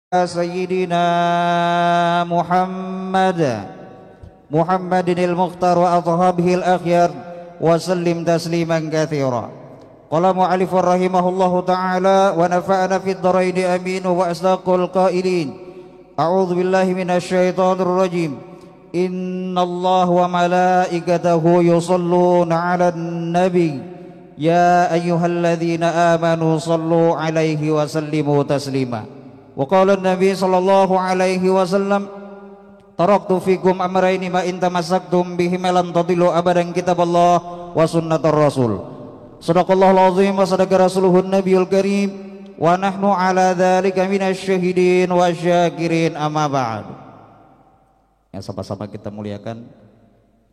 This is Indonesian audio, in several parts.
سيدنا محمد المختار وأصحابه الأخيار وسلم تسليما كثيرا. قال مؤلف رحمه الله تعالى ونفعنا في الدارين آمين وأصدق القائلين أعوذ بالله من الشيطان الرجيم إن الله وملائكته يصلون على النبي يا أيها الذين آمنوا صلوا عليه وسلموا تسليما. وقال النبي صلى الله عليه وسلم taraktu fikum amrayni ma in tamassaktum bihima lan tadillu abadan kitaballah wa sunnatar rasul. Shadaqallahul azim wa sadaqa rasuluhun nabiyul karim wa nahnu ala dzalika minasy syahidin wasyakirin amma ba'd. Ya, sama-sama kita muliakan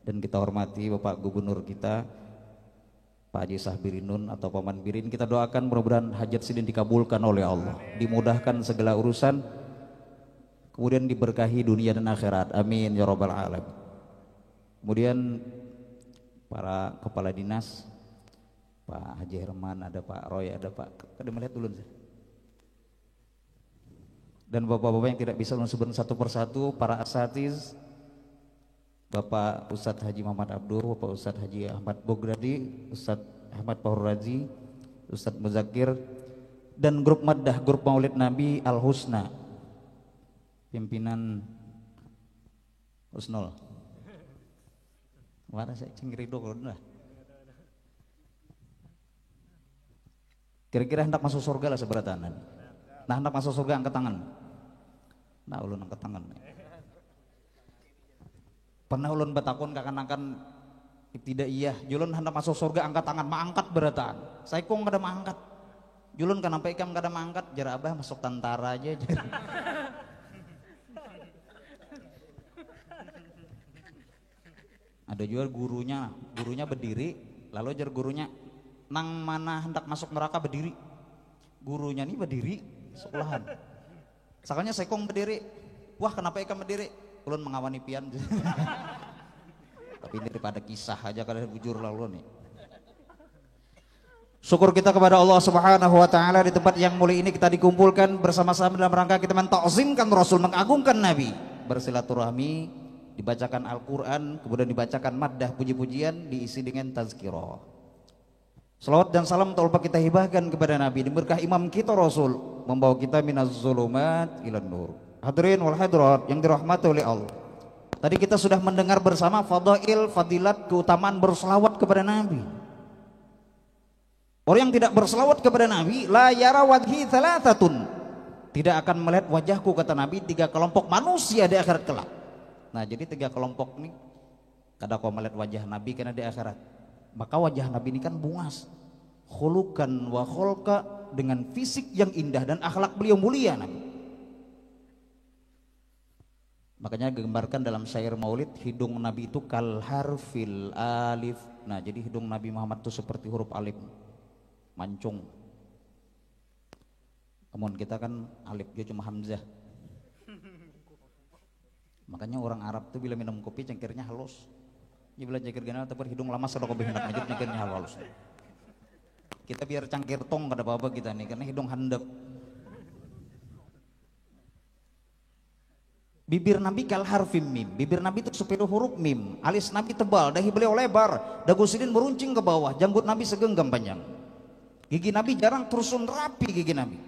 dan kita hormati Bapak Gubernur kita Pak Haji Sahbirinun atau Paman Birin. Kita doakan mudah-mudahan hajat sidin dikabulkan oleh Allah, dimudahkan segala urusan, kemudian diberkahi dunia dan akhirat, amin ya rabbal alamin. Kemudian para kepala dinas, Pak Haji Herman, ada Pak Roy, ada Pak, kada melihat dulu dan bapak-bapak yang tidak bisa disebut satu persatu, para asatiz, Bapak Ustadz Haji Muhammad Abdur, Bapak Ustadz Haji Ahmad Bogradi, Ustadz Ahmad Pahur Razi, Ustadz Muzakir, dan grup Maddah, grup Maulid Nabi Al Husna, pimpinan Husnul. Mana saya cengkirido kalau dah. Kira-kira hendak masuk surga lah seberatanan. Nah, hendak masuk surga angkat tangan. Nah, ulun angkat tangan. Pernah ulun batakon kakan-kakan tidak iya, julun hendak masuk surga angkat tangan, maangkat berataan. Saya kong kada maangkat. Julun kenapa ikam kada maangkat? Jar abah masuk tentara aja. Ada juga gurunya berdiri, lalu jar gurunya nang mana hendak masuk neraka berdiri. Gurunya nih berdiri sekolahan. Sakanya saya kong berdiri. Wah, kenapa ikam berdiri? Ulun mengawani pian. Tapi ini daripada kisah aja kada bujur lalu nih. Syukur kita kepada Allah Subhanahu wa taala di tempat yang mulia ini kita dikumpulkan bersama-sama dalam rangka kita mentakzimkan Rasul, mengagungkan Nabi, bersilaturahmi, dibacakan Al-Qur'an, kemudian dibacakan maddah puji-pujian, diisi dengan tazkirah. Salawat dan salam tolpa kita hibahkan kepada Nabi, diberkah imam kita Rasul, membawa kita minaz zulumat ilan nur. Hadirin wal hadirat yang dirahmati oleh Allah. Tadi kita sudah mendengar bersama fadail, fadilat, keutamaan berselawat kepada Nabi. Orang yang tidak berselawat kepada Nabi, la yara wajhi thalathatun, tidak akan melihat wajahku, kata Nabi, 3 kelompok manusia di akhirat kelak. Nah, jadi 3 kelompok ini kada kau melihat wajah Nabi karena di akhirat. Maka wajah Nabi ini kan bungas, khulukan wa khulqa, dengan fisik yang indah dan akhlak beliau mulia Nabi. Makanya digambarkan dalam syair maulid, hidung Nabi itu kal harfil alif. Nah, jadi hidung Nabi Muhammad itu seperti huruf alif, mancung. Kemudian kita kan alif dia cuma hamzah. Makanya orang Arab tuh bila minum kopi cangkirnya halus. Dia bila cangkir gana tapi hidung lama sudah kopi hendak ngajut cangkirnya halus. Kita biar cangkir tong kada apa-apa kita nih karena hidung handap. Bibir Nabi kal harfim mim, bibir Nabi itu seperti huruf mim, alis Nabi tebal, dahi beliau lebar, dagu sidin meruncing ke bawah, janggut Nabi segenggam panjang, gigi Nabi jarang terusun rapi gigi Nabi,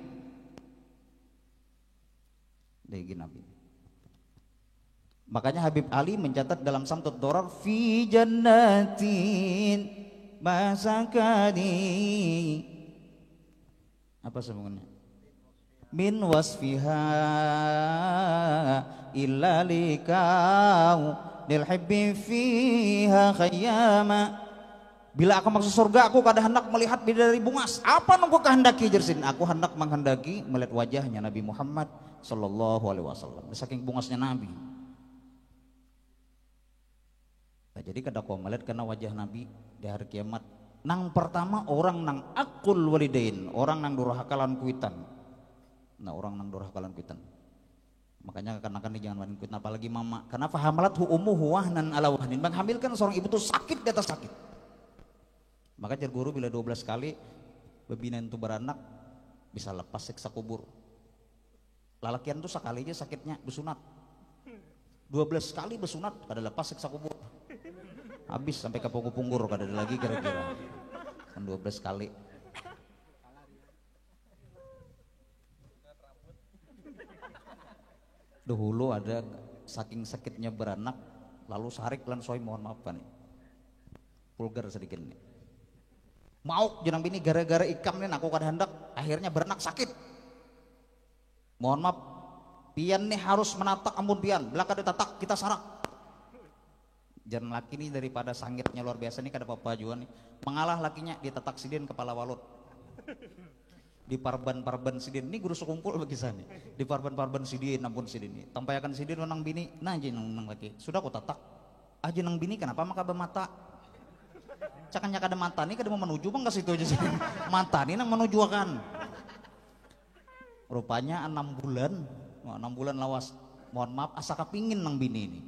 gigi Nabi. Makanya Habib Ali mencatat dalam Samtut Dorar, fi jannatin masakani, apa sambungannya? Min wasfiha illa likau lil hibbi fiha khayyama. Bila aku masuk surga, aku kada hendak melihat bidadari bungas. Apa nunggu kehendaki jersin? Aku hendak menghendaki melihat wajahnya Nabi Muhammad sallallahu alaihi wasallam. Saking bungasnya Nabi. Nah, jadi kada kau melihat karena wajah Nabi di hari kiamat. Nang pertama orang nang akul walidain, orang nang durhakalan kuitan. Nah, orang nang durhakalan kuitan. Makanya kanak-kanak jangan main kuitan, apalagi mama. Karena fahamalat ummuhu wahnan ala wahnin. Menghamilkan seorang ibu itu sakit di atas sakit. Maka jar guru bila 12 kali bebina itu beranak bisa lepas siksa kubur. Lalakian tuh sekali aja sakitnya besunat. 12 kali besunat kada lepas siksa kubur. Habis sampai ke punggur kada ada lagi kira-kira. Kan 12 kali. Dahulu ada saking sakitnya beranak lalu sarik lan soy, mohon maaf nih. Vulgar sedikit nih. Mauk jenang bini gara-gara ikam nih aku kada hendak akhirnya beranak sakit. Mohon maaf, pian nih harus menatak ampun pian, belakang ditatak kita sarak. Jangan laki nih daripada sangitnya luar biasa nih kada apa-apa juga nih. Mengalah lakinya ditatak sidin kepala walut. Di parban sidin ini guru sekumpul bagi sana. Di parban sidin ampun sidin ini. Tampayakan sidin nang bini, nah aja nang laki. Sudah aku tatak. Aja nang bini kenapa maka bermata? Cakanya kada mata nih kada mau menuju bang ke situ aja sih. Mata nih nang menuju akan. Rupanya 6 bulan. 6 bulan lawas, mohon maaf asa kepingin nang bini ini.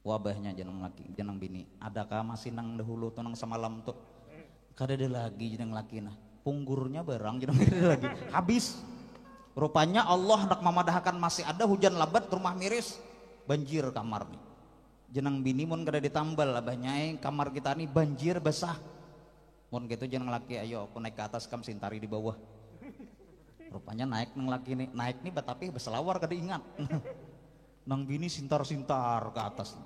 Wabahnya jeneng laki, jeneng bini. Adakah masih nang dahulu tuh nang semalam tuh? Kada ada lagi jeneng laki nah. Punggurnya barang jeneng ada lagi. Habis. Rupanya Allah hendak memadahkan masih ada hujan lebat rumah miris. Banjir kamar nih. Jeneng bini mun kada ditambal abahnya kamar kita nih banjir basah. Mun gitu jeneng laki ayo aku naik ke atas kam sintari di bawah. Rupanya naik nang laki nih, naik nih tapi beselawar kada ingat. Nang bini sintar-sintar ke atas.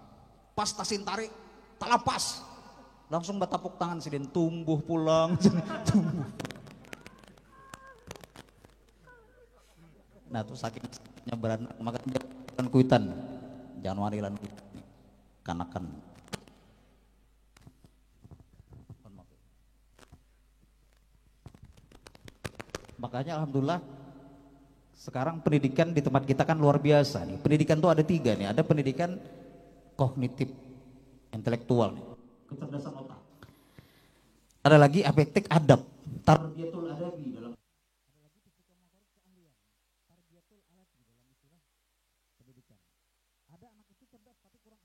Pas tas sintari, tak lepas. Langsung batapuk tangan sidin tumbuh pulang. Tumbuh. Nah tuh sakitnya beranak makanya jangan kuitan. Januari lan kuitan. Kanakan. Makanya alhamdulillah sekarang pendidikan di tempat kita kan luar biasa nih. Pendidikan tuh ada 3 nih. Ada pendidikan kognitif, intelektual nih. Kecerdasan otak. Ada lagi afektif adab. Tarbiyatul adabi dalam. Ada lagi psikomotorik keahlian. Tarbiyatul adabi dalam istilah pendidikan. Ada anak itu cerdas tapi kurang.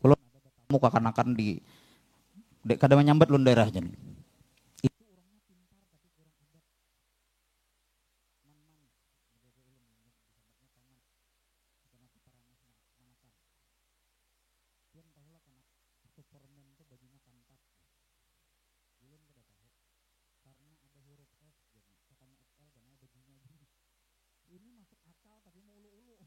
Kalau ada tamu kakan-kakan di kadang menyambat lun daerahnya nih. Ini masuk akal tapi mau ulu-ulu.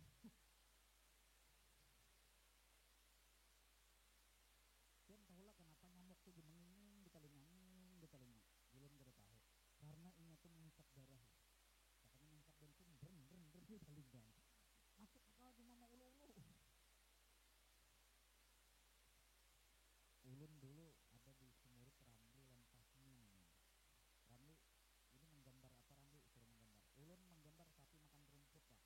Kian tahulah kenapa nyamuk tuh gemenging di telinga, Julun gak tahu. Karena ini tuh mengikat darah. Katanya mengikat bensin, di telinga. Masuk akal cuma mau ulu-ulu. Ulun dulu ada di Semurid Ramli dan Tasmin. Ramli ini menggambar apa Ramli? Suruh menggambar. Ulun menggambar sapi makan rumput pak.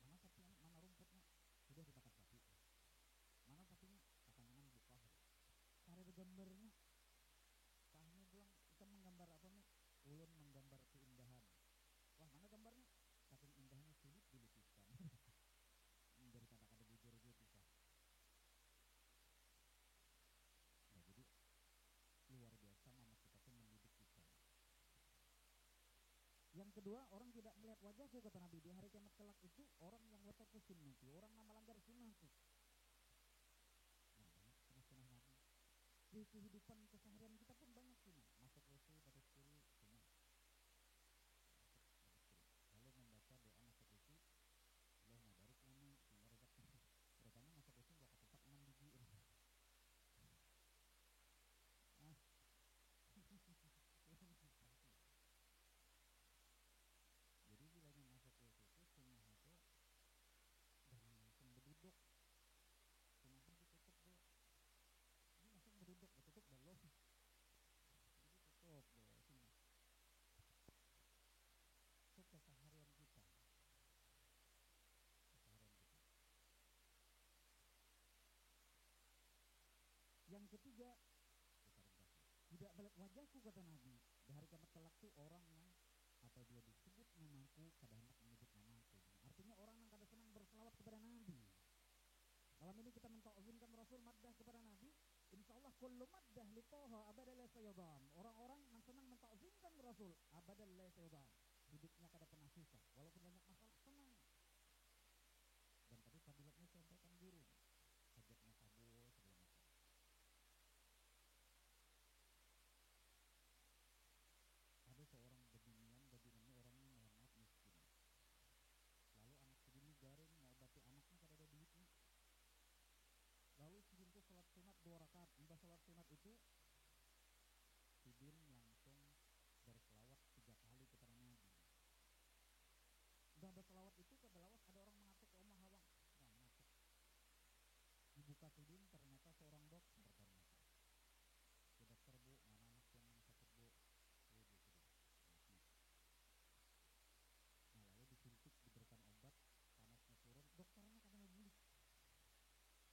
Mana sapi mana rumputnya? Sudah dimakan sapi. Mana sapinya? Katanyanan buka. Cara ada gambarnya. Pahnya bilang kita menggambar apa nih? Ulun menggambar keindahan. Wah mana gambarnya? Saking indahnya sulit dilukiskan. Dari kata-kata bujur dia pisah. Nah jadi luar biasa mama kita tuh mendidik kita. Yang kedua, orang tidak melihat wajahku kata Nabi. Di hari kiamat kelak itu orang yang wataku sunnati, orang yang melanggar sunnahku. Nah, sunnah Nabi. Di kehidupan keseharian kita pun banyak sunnah. Masuk WC, batas kiri, sunnah. Lalu membaca doa masuk WC, Allahumma barik lana fi razaqna. Terutama masuk WC gua ketupat 6 biji. Jadi bilanya masuk WC itu sunnah itu jangan langsung berduduk. Sunnahnya ditutup dulu. Ini langsung berduduk, ditutup belum. Jadi tutup dulu sunnah. Itu keseharian kita. Yang ketiga, tidak melihat wajahku kata Nabi. Di hari kiamat kelak tuh orang yang apabila disebut namaku kada hendak menyebut namaku. Artinya orang yang kada senang berselawat kepada Nabi. Malam ini kita mentauhidkan Rasul maddah kepada Nabi. Insyaallah kullu maddah li Toha abadan la sayadam. Orang-orang yang senang mentauhidkan Rasul abadan la sayadam. hidupnya kada pernah susah, walaupun banyak masalah tenang. Dan tadi fadilatnya sampaikan guru, hajatnya kabul segala macam. Ada seorang babinannya orangnya melemah miskin. Lalu anak segini garing mau obati anaknya kada ada duitnya. Lalu sidin tuh sholat sunat 2 rakaat. Mbah sholat sunat itu sidin langsung berselawat 3 kali kepada Nabi. Mbah berselawat itu kedalawas ada orang mengatuk ke omah lawang. Nah, mengatuk. Dibuka sidin ternyata seorang dokter ternyata. Ya dokter bu, mana anak yang sakit bu? Bu sidin. Nah lalu disuntik, diberikan obat, panasnya turun, dokternya kada mau beli.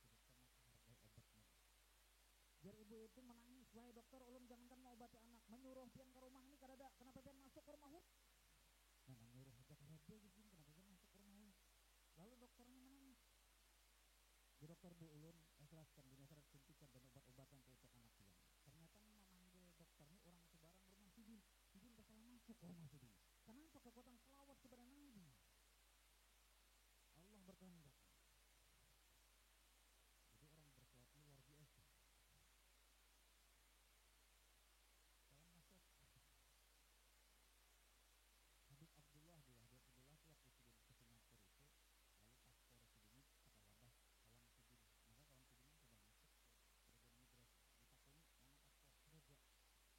Dokternya hargai obatnya. Biar ibu itu menangis, wahai dokter, ulun jangankan mau obati anak, menyuruh pian ke rumah ini kada ada, kenapa pian masuk ke rumah ulun? Nah menyuruh aja kada ada, kenapa pian masuk ke rumah ulun? Lalu dokternya menangis. Ya dokter bu, ulun ikhlaskan dunia akhirat suntikan dan obat-obatan untuk anak pian. Ternyata memanggil dokter ini orang sebarang rumah sidin. Sidin salah masuk ke rumah sidin. Kenapa kekuatan selawat kepada Nabi? Allah berkehendak. Jadi orang berselawat ini luar biasa. Salam masuk. Habib Abdullah itu waktu sidin ke Singapura itu, lalu paspor sidin ini kata wadah kawan sidin. Maka kawan sidin ini sudah masuk ke perbedaan migrasi. Ditakuni mana paspor saja.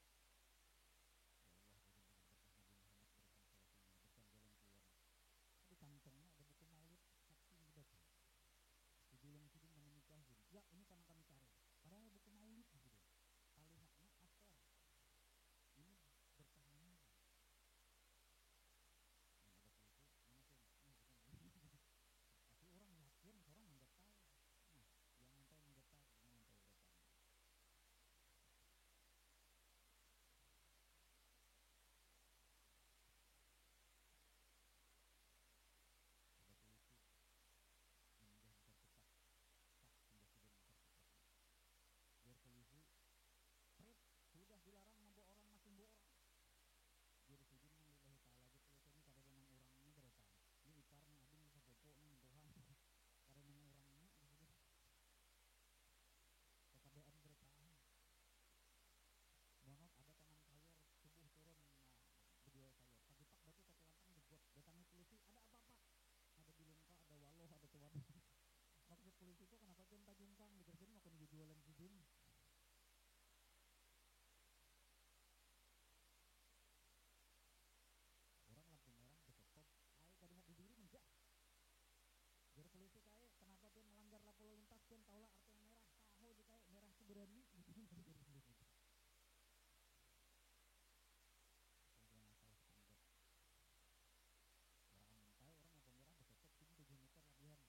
Ya Allah, bagaimana berkah Nabi Muhammad berikan salawatnya, berikan jalan keluar. Di kantongnya ada buku maulid, saksi yang dibaca. Dibilang sidin mau nikahin. Ya ini karena kami cari. Padahal buku maulid gitu. Palihaknya paspor. Ini berkahnya. Yang ada itu mana sih? Tapi orang yakin, orang nggak tahu. Nah, yang tahu nggak tahu, yang tahu nggak tahu. Ada polisi menjadikan cetak presiden tercepat. Biar polisi, pret sudah dilarang membawa orang masing orang. Jadi sidin lillahi ta'ala gitu ini kada dengan orangnya berapa. Ini iparnya abing bisa popo nih Tuhan. Kada dengan orangnya gitu. Keadaan bertahan. Monok ada tangan sayur subuh turun berjual sayur. Pagipak batu satu lantang dibuat. Datangi polisi, ada apa-apa? Ada bilungka, ada waloh, ada tuan. Maksud polisi itu kenapa kan tajungkang dikerjain mau kena jualan sidin. Orang lampu merah ditutup, ayo kada mau berdiri menjak. Jadi polisi kayak kenapa pian melanggar lalu lintas pian tahulah arti yang merah, tahu di kayak merah itu berani gitu dari polisi. Kemudian masalah penggap. Orang mentai orang lampu merah ditutup sini 7 meter labihan.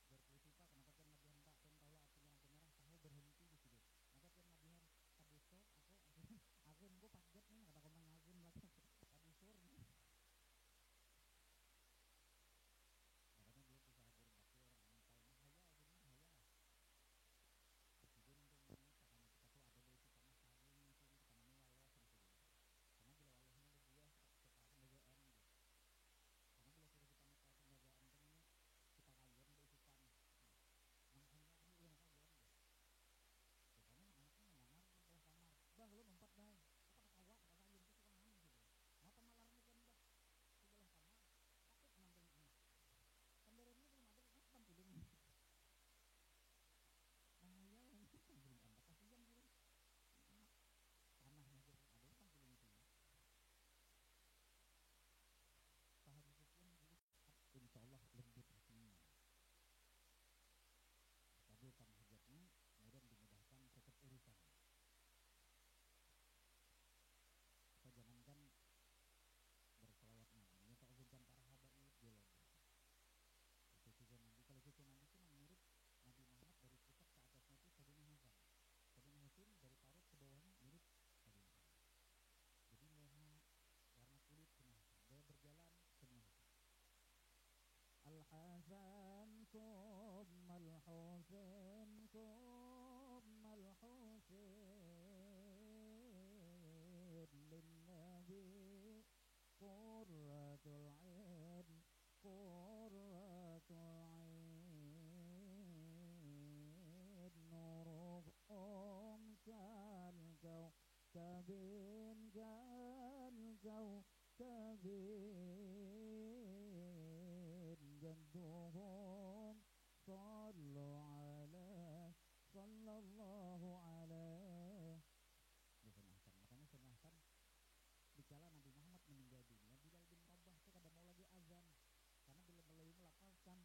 Jadi polisi pak kenapa pian labihan tak pian tahulah artinya lampu merah tahu berhenti di situ. Maka pian labihan kabusok aku nunggu paket nih kata kau mangazin belakang kabusur nih. Makanya dulu usaha berbakti orang mental mahaya jadi mahaya. Presiden untuk ini karena kita tuh ada dari kita saling sini kita namanya walau presiden. Karena bila walaunya ada buah kita penjagaan gitu. Karena bila sudah kita minta penjagaan ini kita kajian dari kita nih. Makanya ini ulang kajian gitu. Pokoknya anaknya menyamar di bawah kamar. Bah lu empat bah. Apa ketawa kata kajian itu suka nangis gitu. Mau pemalarnya kan bah di bawah kamar. Takut nampilin anak. Kendaranya belum ada kan tampilin. Bahaya nanti tampilin anak kasihan gitu. Anak tanahnya jadi ada tampilin itu. Sahabat sekian dulu insya Allah lembut hatinya. Kabulkan hajatnya, kemudian dimudahkan setiap urusan. Kita jangankan berselawat Nabi, ya tak usulkan para habaib bilang. Itu juga Nabi, kalau cucu Nabi itu mirip Nabi Muhammad dari pusat ke atasnya itu Sayyidina Hasan. Sayyidina Husain dari parut ke bawahnya mirip Sayyidina Hasan. Jadi moha warna kulit Sayyidina Hasan, gaya berjalan Sayyidina Hasan. Al-Hasan summa al-Husain summa al-Husain lin-Nabi qurratul ain nuruhum kal kawkabin jadduhum sallallahu alaihi. Makanya Sayyidina Hasan dikala Nabi Muhammad meninggal dunia, Bilal bin Rabah itu kada mau lagi azan karena beliau melafazkan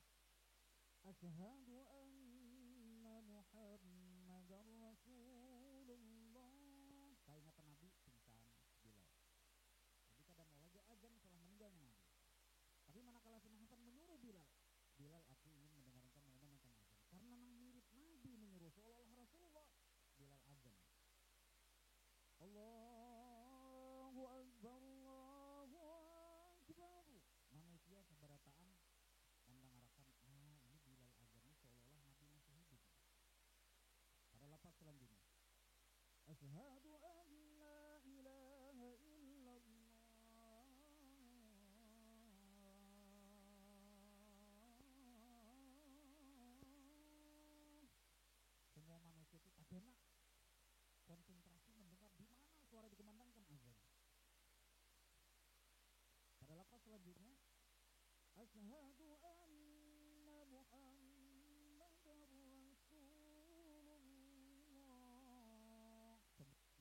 asyhadu anna Muhammadar Rasulullah. Keingatan Nabi pingsan Bilal. Jadi kada mau lagi azan setelah meninggalnya Nabi. Tapi manakala Sayyidina Hasan menyuruh Bilal, aku ingin mendengarkan mengumandangkan azan karena nang mirip Nabi menyuruh seolah-olah Rasulullah. Bilal azan. Allahu Akbar, Allahu Akbar. Manusia seberataan mendengarkan, ini Bilal azan ini seolah-olah Nabi masih hidup. Pada lafaz selanjutnya, asyhadu an la ilaha illallah. Semua manusia itu tak enak konsentrasi mendengar di mana suara dikumandangkan azan. Pada lafaz selanjutnya, asyhadu anna Muhammadar Rasulullah.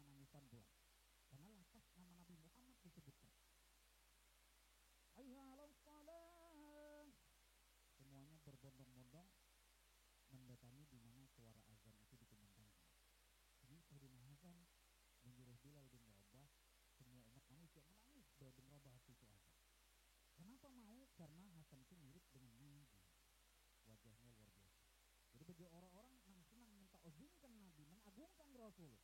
Menangisan pulang karena lafaz nama Nabi Muhammad disebutkan. Hayya 'alas shalah. Semuanya berbondong-bondong mendatangi di mana suara azan itu dikumandangkan. Ini Sayyidina Hasan menyuruh Bilal bin Rabah, semua umat manusia menangis Bilal bin Rabah itu azan. Kenapa mau? Karena Hasan itu mirip dengan Nabi, wajahnya luar biasa. Jadi bagi orang-orang yang senang mentauhidkan Nabi, mengagungkan Rasul,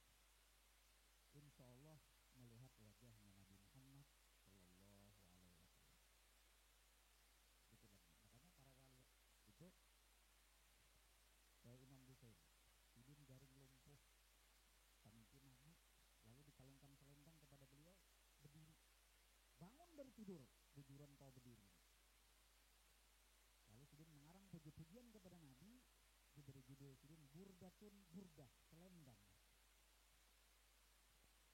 insya Allah melihat wajahnya Nabi Muhammad Sallallahu Alaihi Wasallam. Gitu lagi. Makanya para wali itu kayak Imam Bukhari, hidung garing lumpuh, pemimpin Nabi, lalu dikalungkan selendang kepada beliau, berdiri, bangun dari tidur, bujuran kau berdiri. Lalu Sidin mengarang puji-pujian kepada Nabi, diberi judul Sidin Burdatun Burdah, selendang.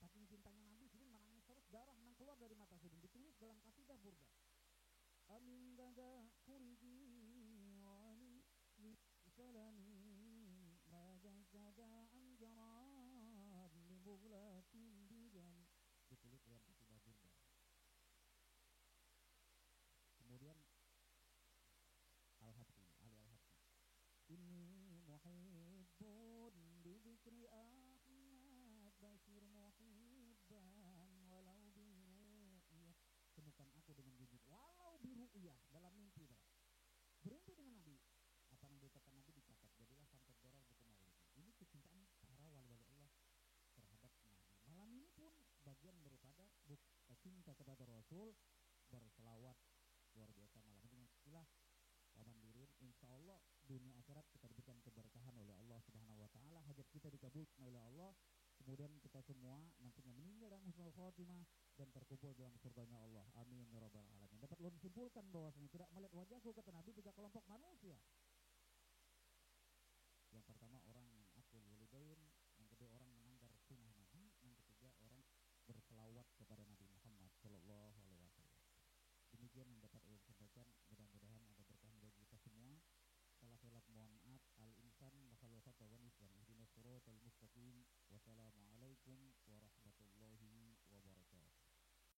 Saking cintanya Nabi, Sidin menangis terus, darah nang keluar dari mata Sidin, ditulis dalam kasidah Burdah. Amin gada kurigi wali salami majazada anjaran libuglatin bijan, ditulis dalam kasidah Burdah. Kemudian Al-Habsi, Ali Al-Habsi, inni muhibbun bidhikri Ahmad Bashir muhibban walau biru'yah. Temukan aku dengan jujur walau biru'yah, dalam mimpi bermimpi dengan Nabi. Apa yang dikatakan Nabi dicatat, jadilah sampai dorar buku maulid. Ini kecintaan para wali-wali Allah terhadap Nabi. Malam ini pun bagian daripada cinta kepada Rasul, berselawat luar biasa malam dengan istilah Wamandirin. Insya Allah dunia akhirat kita diberikan keberkahan oleh Allah Subhanahu Wa Taala, hajat kita dikabulkan oleh Allah, kemudian kita semua nantinya meninggal dalam husnul khotimah dan terkumpul dalam surganya Allah. Amin ya rabbal alamin. Dapat ulun simpulkan bahwasanya tidak melihat wajahku kata Nabi tiga kelompok manusia.